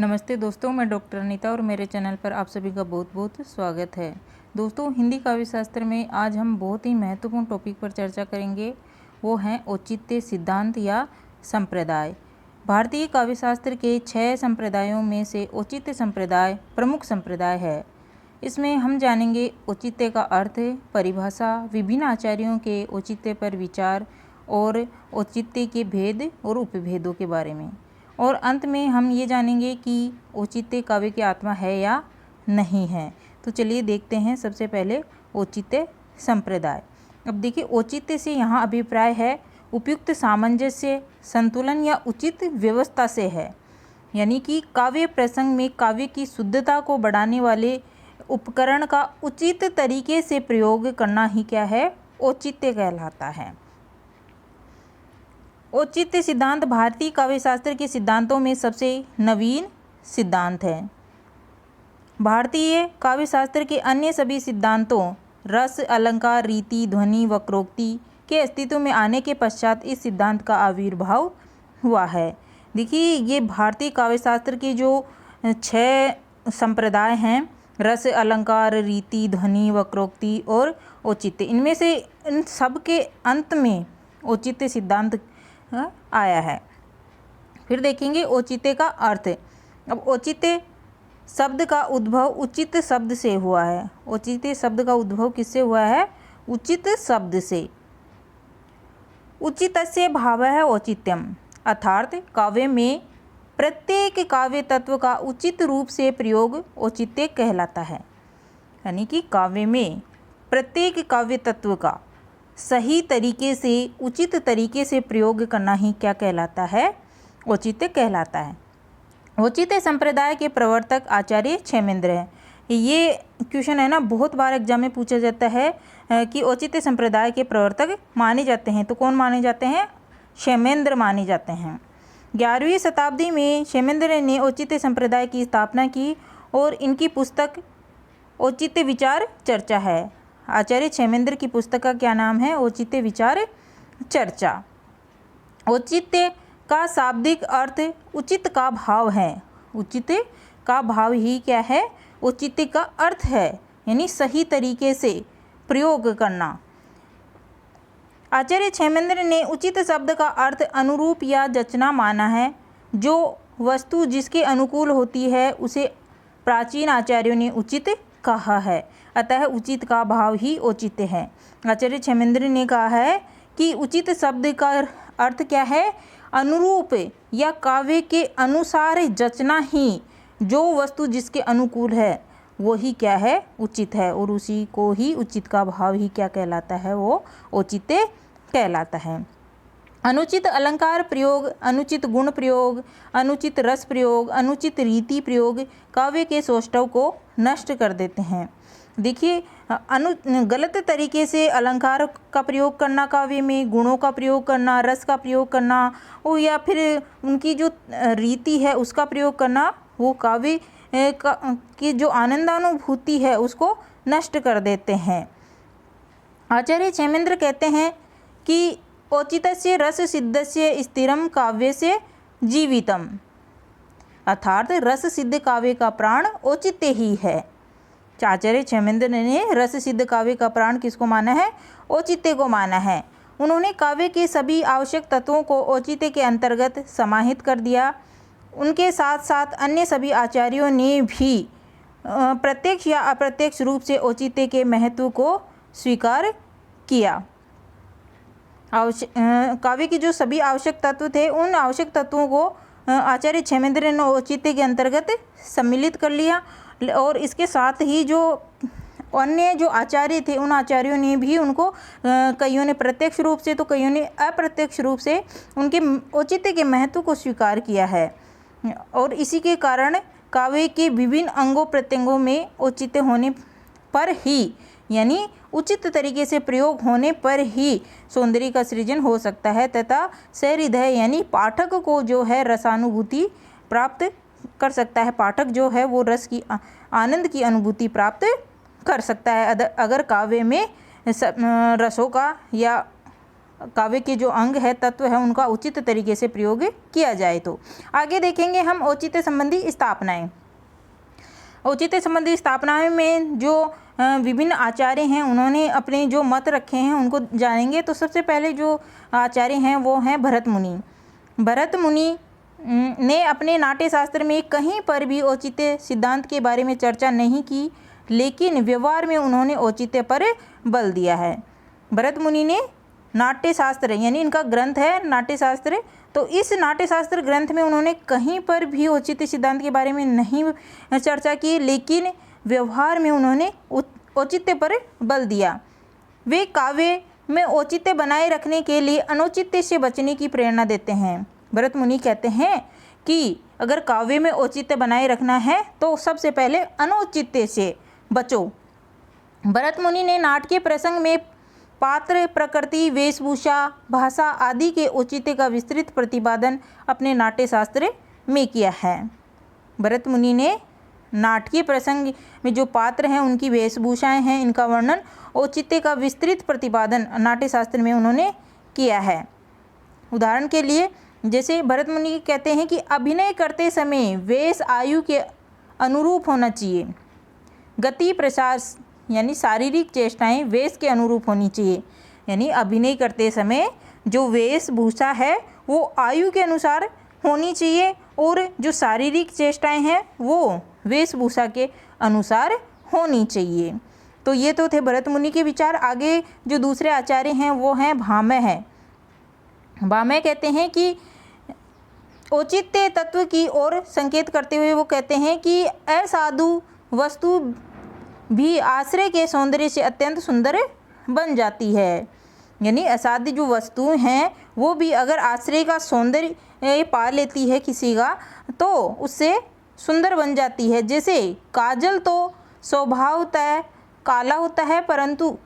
नमस्ते दोस्तों, मैं डॉक्टर अनीता और मेरे चैनल पर आप सभी का बहुत बहुत स्वागत है। दोस्तों, हिंदी काव्य शास्त्र में आज हम बहुत ही महत्वपूर्ण टॉपिक पर चर्चा करेंगे। वो हैं औचित्य सिद्धांत या संप्रदाय। भारतीय काव्य शास्त्र के 6 संप्रदायों में से औचित्य संप्रदाय प्रमुख संप्रदाय है। इसमें हम जानेंगे औचित्य का अर्थ, परिभाषा, विभिन्न आचार्यों के औचित्य पर विचार और औचित्य के भेद और उपभेदों के बारे में। और अंत में हम ये जानेंगे कि औचित्य काव्य की आत्मा है या नहीं है। तो चलिए देखते हैं सबसे पहले औचित्य संप्रदाय। अब देखिए, औचित्य से यहाँ अभिप्राय है उपयुक्त सामंजस्य, संतुलन या उचित व्यवस्था से है। यानी कि काव्य प्रसंग में काव्य की शुद्धता को बढ़ाने वाले उपकरण का उचित तरीके से प्रयोग करना ही क्या है, औचित्य कहलाता है। औचित्य सिद्धांत भारतीय काव्य शास्त्र के सिद्धांतों में सबसे नवीन सिद्धांत है। भारतीय काव्य शास्त्र के अन्य सभी सिद्धांतों रस, अलंकार, रीति, ध्वनि, वक्रोक्ति के अस्तित्व में आने के पश्चात इस सिद्धांत का आविर्भाव हुआ है। देखिए, ये भारतीय काव्य शास्त्र के जो 6 संप्रदाय हैं, रस, अलंकार, रीति, ध्वनि, वक्रोक्ति और औचित्य, इनमें से इन सब के अंत में औचित्य सिद्धांत आया है। फिर देखेंगे औचित्य का अर्थ। अब औचित्य शब्द का उद्भव उचित शब्द से हुआ है। औचित्य शब्द का उद्भव किससे हुआ है? उचित शब्द से। उचितस्य भावः औचित्यम, अर्थात काव्य में प्रत्येक काव्य तत्व का उचित रूप से प्रयोग औचित्य कहलाता है। यानी कि काव्य में प्रत्येक काव्य तत्व का सही तरीके से, उचित तरीके से प्रयोग करना ही क्या कहलाता है? औचित्य कहलाता है। औचित्य संप्रदाय के प्रवर्तक आचार्य क्षेमेंद्र हैं। ये क्वेश्चन है ना, बहुत बार एग्जाम में पूछा जाता है कि औचित्य संप्रदाय के प्रवर्तक माने जाते हैं, तो कौन माने जाते हैं? क्षेमेंद्र माने जाते हैं। 11वीं शताब्दी में क्षेमेंद्र ने औचित्य संप्रदाय की स्थापना की और इनकी पुस्तक औचित्य विचार चर्चा है। आचार्य क्षेमेंद्र की पुस्तक का क्या नाम है? औचित्य विचार चर्चा। औचित्य का शाब्दिक अर्थ उचित का भाव है। उचित का भाव ही क्या है? औचित्य का अर्थ है, यानी सही तरीके से प्रयोग करना। आचार्य क्षेमेंद्र ने उचित शब्द का अर्थ अनुरूप या जचना माना है। जो वस्तु जिसके अनुकूल होती है उसे प्राचीन आचार्यों ने उचित कहा है। अतः उचित का भाव ही औचित्य है। आचार्य क्षेमेंद्र ने कहा है कि उचित शब्द का अर्थ क्या है? अनुरूप या काव्य के अनुसार जचना ही, जो वस्तु जिसके अनुकूल है वो ही क्या है? उचित है। और उसी को ही उचित का भाव ही क्या कहलाता है? वो औचित्य कहलाता है। अनुचित अलंकार प्रयोग, अनुचित गुण प्रयोग, अनुचित रस प्रयोग, अनुचित रीति प्रयोग काव्य के सौष्ठव को नष्ट कर देते हैं। देखिए, गलत तरीके से अलंकार का प्रयोग करना काव्य में, गुणों का प्रयोग करना, रस का प्रयोग करना और या फिर उनकी जो रीति है उसका प्रयोग करना, वो काव्य की जो आनंदानुभूति है उसको नष्ट कर देते हैं। आचार्य क्षेमेंद्र कहते हैं कि औचित्यस्य रस सिद्धस्य स्थिरम काव्यस्य जीवितम, अर्थात रस सिद्ध काव्य का प्राण औचित्य ही है। आचार्य क्षेमेंद्र ने रस सिद्ध काव्य का प्राण किसको माना है? औचित्य को माना है। उन्होंने काव्य के सभी आवश्यक तत्वों को औचित्य के अंतर्गत समाहित कर दिया। उनके साथ साथ अन्य सभी आचार्यों ने भी प्रत्यक्ष या अप्रत्यक्ष रूप से औचित्य के महत्व को स्वीकार किया। काव्य के जो सभी आवश्यक तत्व थे, उन आवश्यक तत्वों को आचार्य क्षेमेंद्र ने औचित्य के अंतर्गत सम्मिलित कर लिया। और इसके साथ ही जो अन्य जो आचार्य थे, उन आचार्यों ने भी उनको कईयों ने प्रत्यक्ष रूप से तो कईयों ने अप्रत्यक्ष रूप से उनके औचित्य के महत्व को स्वीकार किया है। और इसी के कारण काव्य के विभिन्न अंगों प्रत्यंगों में औचित्य होने पर ही, यानी उचित तरीके से प्रयोग होने पर ही सौंदर्य का सृजन हो सकता है तथा सहृदय यानी पाठक को जो है रसानुभूति प्राप्त कर सकता है। पाठक जो है वो रस की आनंद की अनुभूति प्राप्त कर सकता है अगर काव्य में रसों का या काव्य के जो अंग है, तत्व है, उनका उचित तरीके से प्रयोग किया जाए। तो आगे देखेंगे हम औचित्य संबंधी स्थापनाएं। औचित्य संबंधी स्थापनाएं में जो विभिन्न आचार्य हैं उन्होंने अपने जो मत रखे हैं उनको जानेंगे। तो सबसे पहले जो आचार्य हैं वो हैं भरत मुनि। भरत मुनि ने अपने नाट्य शास्त्र में कहीं पर भी औचित्य सिद्धांत के बारे में चर्चा नहीं की, लेकिन व्यवहार में उन्होंने औचित्य पर बल दिया है। भरत मुनि ने नाट्य शास्त्र, यानी इनका ग्रंथ है नाट्य शास्त्र, तो इस नाट्य शास्त्र ग्रंथ में उन्होंने कहीं पर भी औचित्य सिद्धांत के बारे में नहीं चर्चा की, लेकिन व्यवहार में उन्होंने औचित्य पर बल दिया। वे काव्य में औचित्य बनाए रखने के लिए अनौचित्य से बचने की प्रेरणा देते हैं। भरत मुनि कहते हैं कि अगर काव्य में औचित्य बनाए रखना है तो सबसे पहले अनौचित्य से बचो। भरत मुनि ने नाटकीय प्रसंग में पात्र, प्रकृति, वेशभूषा, भाषा आदि के औचित्य का विस्तृत प्रतिपादन अपने नाट्य शास्त्र में किया है। भरत मुनि ने नाटकीय प्रसंग में जो पात्र हैं, उनकी वेशभूषाएं हैं, इनका वर्णन, औचित्य का विस्तृत प्रतिपादन नाट्य शास्त्र में उन्होंने किया है। उदाहरण के लिए जैसे भरत मुनि कहते हैं कि अभिनय करते समय वेश आयु के अनुरूप होना चाहिए। गति प्रसार यानी शारीरिक चेष्टाएं वेश के अनुरूप होनी चाहिए, यानी अभिनय करते समय जो वेशभूषा है वो आयु के अनुसार होनी चाहिए और जो शारीरिक चेष्टाएं हैं वो वेशभूषा के अनुसार होनी चाहिए। तो ये तो थे भरत मुनि के विचार। आगे जो दूसरे आचार्य हैं वो हैं भामह है। भामह कहते हैं कि औचित्य तत्व की ओर संकेत करते हुए वो कहते हैं कि असाधु वस्तु भी आश्रय के सौंदर्य से अत्यंत सुंदर बन जाती है। यानी असाध्य जो वस्तुएं हैं वो भी अगर आश्रय का सौंदर्य पा लेती है किसी का तो उससे सुंदर बन जाती है। जैसे काजल तो स्वभावतः काला होता है, परंतु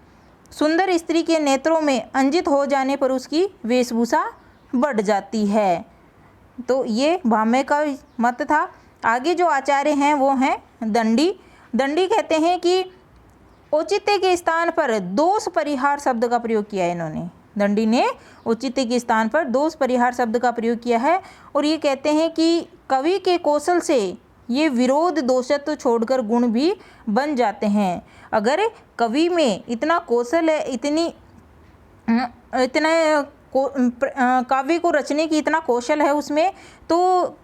सुंदर स्त्री के नेत्रों में अंजित हो जाने पर उसकी वेशभूषा बढ़ जाती है। तो ये भामह का मत था। आगे जो आचार्य हैं वो हैं दंडी। दंडी कहते हैं कि औचित्य के स्थान पर दोष परिहार शब्द का प्रयोग किया है इन्होंने। दंडी ने औचित्य के स्थान पर दोष परिहार शब्द का प्रयोग किया है और ये कहते हैं कि कवि के कौशल से ये विरोध दोषत्व छोड़कर गुण भी बन जाते हैं। अगर कवि में इतना कौशल है, इतना काव्य को रचने की इतना कौशल है उसमें, तो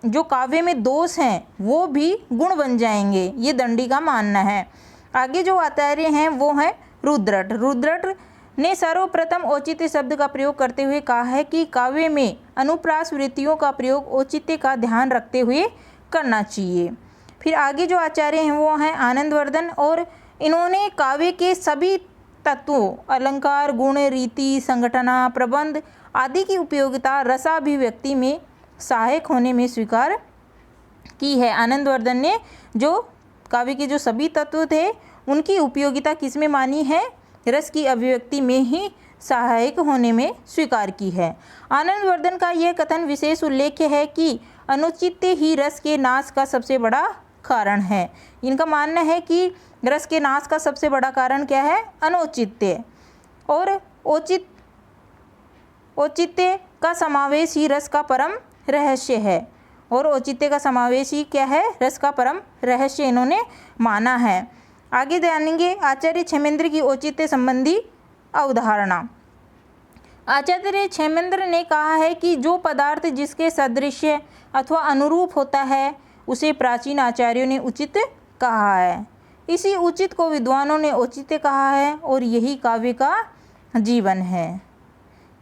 जो काव्य में दोष हैं वो भी गुण बन जाएंगे, ये दंडी का मानना है। आगे जो आचार्य हैं वो हैं रुद्रट। रुद्रट ने सर्वप्रथम औचित्य शब्द का प्रयोग करते हुए कहा है कि काव्य में अनुप्रास वृत्तियों का प्रयोग औचित्य का ध्यान रखते हुए करना चाहिए। फिर आगे जो आचार्य हैं वो हैं आनंदवर्धन और इन्होंने काव्य के सभी तत्वों अलंकार, गुण, रीति, संघटना, प्रबंध आदि की उपयोगिता रसाभिव्यक्ति में सहायक होने में स्वीकार की है। आनंदवर्धन ने जो काव्य के जो सभी तत्व थे उनकी उपयोगिता किस में मानी है? रस की अभिव्यक्ति में ही सहायक होने में स्वीकार की है। आनंदवर्धन का यह कथन विशेष उल्लेख्य है कि अनुचित्य ही रस के नाश का सबसे बड़ा कारण है। इनका मानना है कि रस के नाश का सबसे बड़ा कारण क्या है? अनौचित्य। और औचित्य का समावेश ही रस का परम रहस्य है। और औचित्य का समावेश ही क्या है? रस का परम रहस्य इन्होंने माना है। आगे जानेंगे आचार्य क्षेमेंद्र की औचित्य संबंधी अवधारणा। आचार्य क्षेमेंद्र ने कहा है कि जो पदार्थ जिसके सदृश अथवा अनुरूप होता है उसे प्राचीन आचार्यों ने उचित कहा है। इसी उचित को विद्वानों ने औचित्य कहा है और यही काव्य का जीवन है।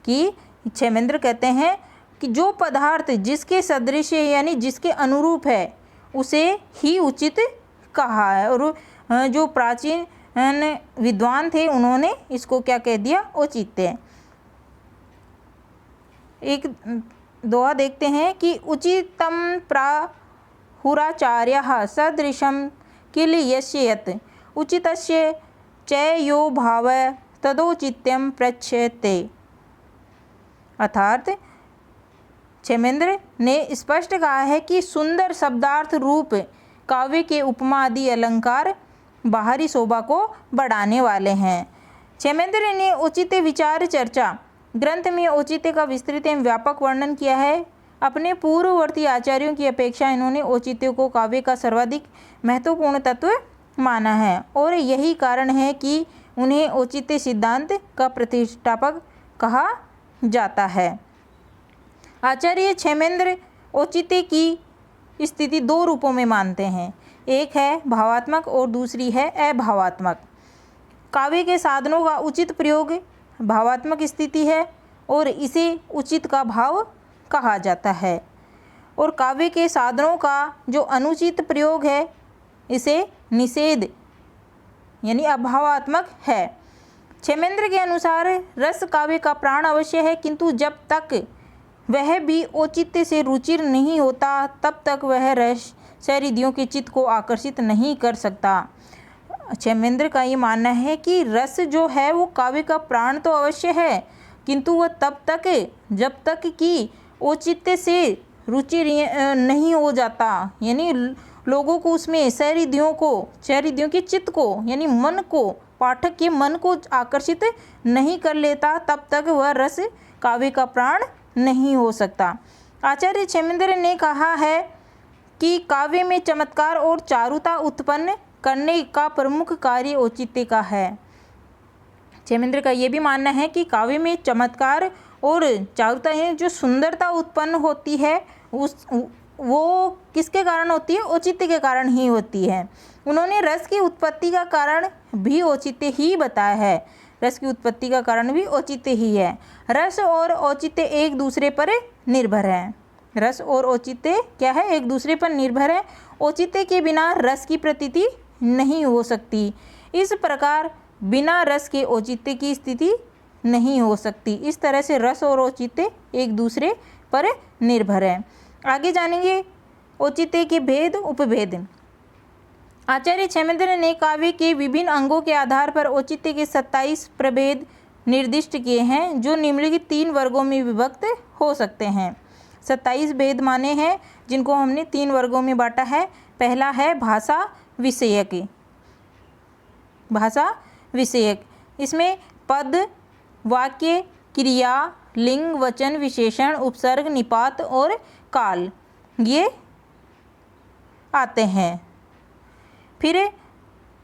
कि क्षेमेंद्र कहते हैं कि जो पदार्थ जिसके सदृश यानी जिसके अनुरूप है उसे ही उचित कहा है। और जो प्राचीन विद्वान थे उन्होंने इसको क्या कह दिया? औचित्य। एक दोहा देखते हैं कि उचितम प्राहुराचार्यः सदृशं किल यस्य यत् उचितस्य च यो भाव तदौचित्यं प्रच्यते। अर्थात क्षेमेंद्र ने स्पष्ट कहा है कि सुंदर शब्दार्थ रूप काव्य के उपमा आदि अलंकार बाहरी शोभा को बढ़ाने वाले हैं। क्षेमेंद्र ने उचित विचार चर्चा ग्रंथ में औचित्य का विस्तृत एवं व्यापक वर्णन किया है। अपने पूर्ववर्ती आचार्यों की अपेक्षा इन्होंने औचित्य को काव्य का सर्वाधिक महत्वपूर्ण तत्व माना है और यही कारण है कि उन्हें औचित्य सिद्धांत का प्रतिष्ठापक कहा जाता है। आचार्य क्षेमेंद्र औचित्य की स्थिति दो रूपों में मानते हैं, एक है भावात्मक और दूसरी है अभावात्मक। काव्य के साधनों का उचित प्रयोग भावात्मक स्थिति है और इसे उचित का भाव कहा जाता है, और काव्य के साधनों का जो अनुचित प्रयोग है इसे निषेध यानी अभावात्मक है। क्षेमेंद्र के अनुसार रस काव्य का प्राण अवश्य है, किंतु जब तक वह भी औचित्य से रुचिर नहीं होता तब तक वह रस सहृदयों के चित्त को आकर्षित नहीं कर सकता। क्षेमेंद्र का ये मानना है कि रस जो है वो काव्य का प्राण तो अवश्य है, किंतु वह तब तक जब तक कि औचित्य से रुचि नहीं हो जाता, यानी लोगों को उसमें सहृदयों के चित्त को यानी मन को, पाठक के मन को आकर्षित नहीं कर लेता, तब तक वह रस काव्य का प्राण नहीं हो सकता। आचार्य क्षेमेंद्र ने कहा है कि काव्य में चमत्कार और चारुता उत्पन्न करने का प्रमुख कार्य औचित्य का है। क्षेमेंद्र का ये भी मानना है कि काव्य में चमत्कार और चारुता है जो सुंदरता उत्पन्न होती है वो किसके कारण होती है? औचित्य के कारण ही होती है। उन्होंने रस की उत्पत्ति का कारण भी औचित्य ही बताया है। रस की उत्पत्ति का कारण भी औचित्य ही है। रस और औचित्य एक दूसरे पर निर्भर है। रस और औचित्य क्या है? एक दूसरे पर निर्भर है। औचित्य के बिना रस की प्रतीति नहीं हो सकती। इस प्रकार बिना रस के औचित्य की स्थिति नहीं हो सकती। इस तरह से रस और औचित्य एक दूसरे पर निर्भर है। आगे जानेंगे औचित्य के भेद उपभेद। आचार्य क्षेमेंद्र ने काव्य के विभिन्न अंगों के आधार पर औचित्य के 27 प्रभेद निर्दिष्ट किए हैं, जो निम्नलिखित 3 वर्गों में विभक्त हो सकते हैं। 27 भेद माने हैं जिनको हमने 3 वर्गों में बांटा है। पहला है भाषा विषयक। इसमें पद, वाक्य, क्रिया, लिंग, वचन, विशेषण, उपसर्ग, निपात और काल ये आते हैं। फिर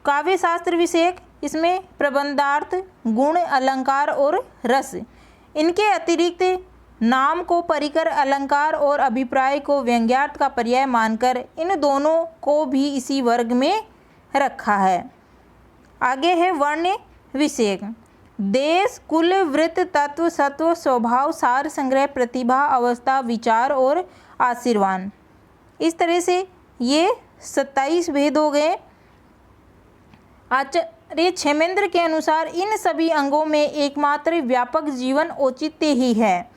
काव्य शास्त्र विषयक, इसमें प्रबंधार्थ, गुण, अलंकार और रस। इनके अतिरिक्त नाम को परिकर, अलंकार और अभिप्राय को व्यंग्यार्थ का पर्याय मानकर इन दोनों को भी इसी वर्ग में रखा है। आगे है वर्ण विषयक। देश, कुल, वृत्त, तत्व, सत्व, स्वभाव, सार, संग्रह, प्रतिभा, अवस्था, विचार और आशीर्वाद। इस तरह से ये 27 भेद हो गए। आचार्य क्षेमेंद्र के अनुसार इन सभी अंगों में एकमात्र व्यापक जीवन औचित्य ही है।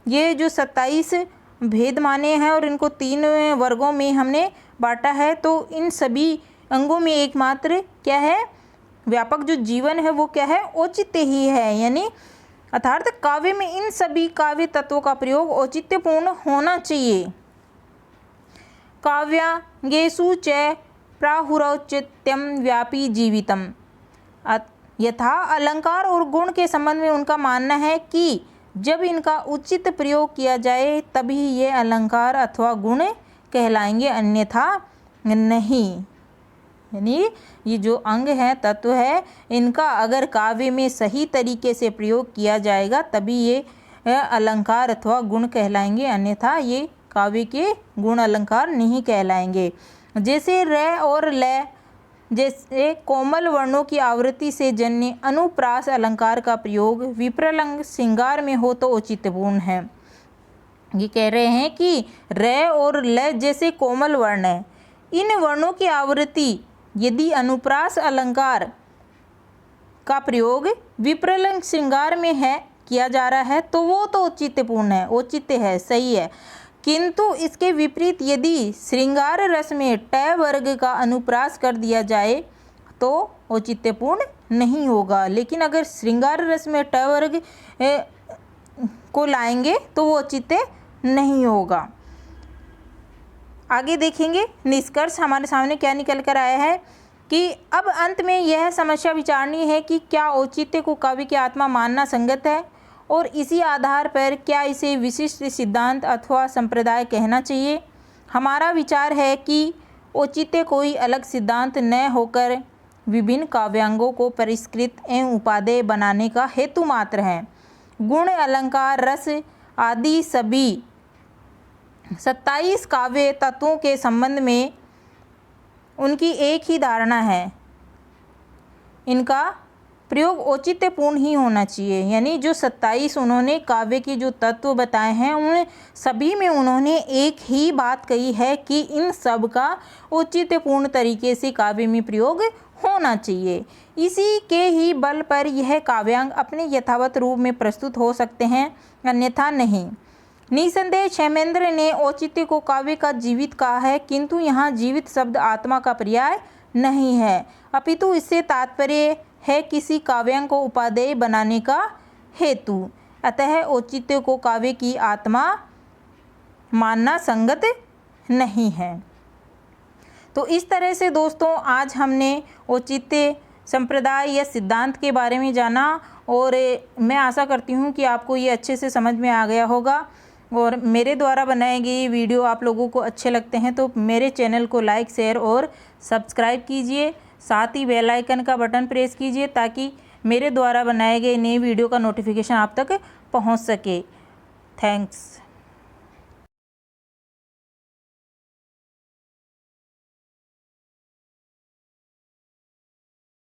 ये जो 27 भेद माने हैं और इनको 3 वर्गों में हमने बांटा है, तो इन सभी अंगों में एकमात्र क्या है? व्यापक जो जीवन है वो क्या है? औचित्य ही है। यानी अर्थात काव्य में इन सभी काव्य तत्वों का प्रयोग औचित्यपूर्ण होना चाहिए। काव्यांगेषु च प्राहुरौचित्यम व्यापी जीवितम। यथा अलंकार और गुण के संबंध में उनका मानना है कि जब इनका उचित प्रयोग किया जाए तभी ये अलंकार अथवा गुण कहलाएंगे, अन्यथा नहीं। यानी ये जो अंग है, तत्व है, इनका अगर काव्य में सही तरीके से प्रयोग किया जाएगा तभी ये अलंकार अथवा गुण कहलाएंगे, अन्यथा ये काव्य के गुण अलंकार नहीं कहलाएंगे। जैसे र और ल जैसे कोमल वर्णों की आवृत्ति से जन्य अनुप्रास अलंकार का प्रयोग विप्रलंग श्रृंगार में हो तो औचित्यपूर्ण है। ये कह रहे हैं कि र और ल जैसे कोमल वर्ण है, इन वर्णों की आवृत्ति यदि अनुप्रास अलंकार का प्रयोग विप्रलंग श्रृंगार में है किया जा रहा है तो वो तो औचित्यपूर्ण है, औचित्य है, सही है। किंतु इसके विपरीत यदि श्रृंगार रस में ट वर्ग का अनुप्रास कर दिया जाए तो औचित्यपूर्ण नहीं होगा, लेकिन अगर श्रृंगार रस में ट वर्ग को लाएंगे तो वो औचित्य नहीं होगा। आगे देखेंगे निष्कर्ष हमारे सामने क्या निकल कर आया है कि अब अंत में यह समस्या विचारनी है कि क्या औचित्य को काव्य की आत्मा मानना संगत है और इसी आधार पर क्या इसे विशिष्ट सिद्धांत अथवा संप्रदाय कहना चाहिए। हमारा विचार है कि औचित्य कोई अलग सिद्धांत न होकर विभिन्न काव्यांगों को परिष्कृत एवं उपादेय बनाने का हेतु मात्र है। गुण, अलंकार, रस आदि सभी 27 काव्य तत्वों के संबंध में उनकी एक ही धारणा है, इनका प्रयोग औचित्यपूर्ण ही होना चाहिए। यानी जो 27 उन्होंने काव्य के जो तत्व बताए हैं उन सभी में उन्होंने एक ही बात कही है कि इन सब का औचित्यपूर्ण तरीके से काव्य में प्रयोग होना चाहिए। इसी के ही बल पर यह काव्यांग अपने यथावत रूप में प्रस्तुत हो सकते हैं, अन्यथा नहीं। निसंदेह क्षेमेंद्र ने औचित्य को काव्य का जीवित कहा है, किंतु यहाँ जीवित शब्द आत्मा का पर्याय नहीं है, अपितु इससे तात्पर्य है किसी काव्यांग को उपादेय बनाने का हेतु। अतः औचित्य को काव्य की आत्मा मानना संगत नहीं है। तो इस तरह से दोस्तों आज हमने औचित्य संप्रदाय या सिद्धांत के बारे में जाना और मैं आशा करती हूँ कि आपको ये अच्छे से समझ में आ गया होगा। और मेरे द्वारा बनाए गए वीडियो आप लोगों को अच्छे लगते हैं तो मेरे चैनल को लाइक, शेयर और सब्सक्राइब कीजिए। साथ ही बेल आइकन का बटन प्रेस कीजिए ताकि मेरे द्वारा बनाए गए नए वीडियो का नोटिफिकेशन आप तक पहुंच सके। थैंक्स।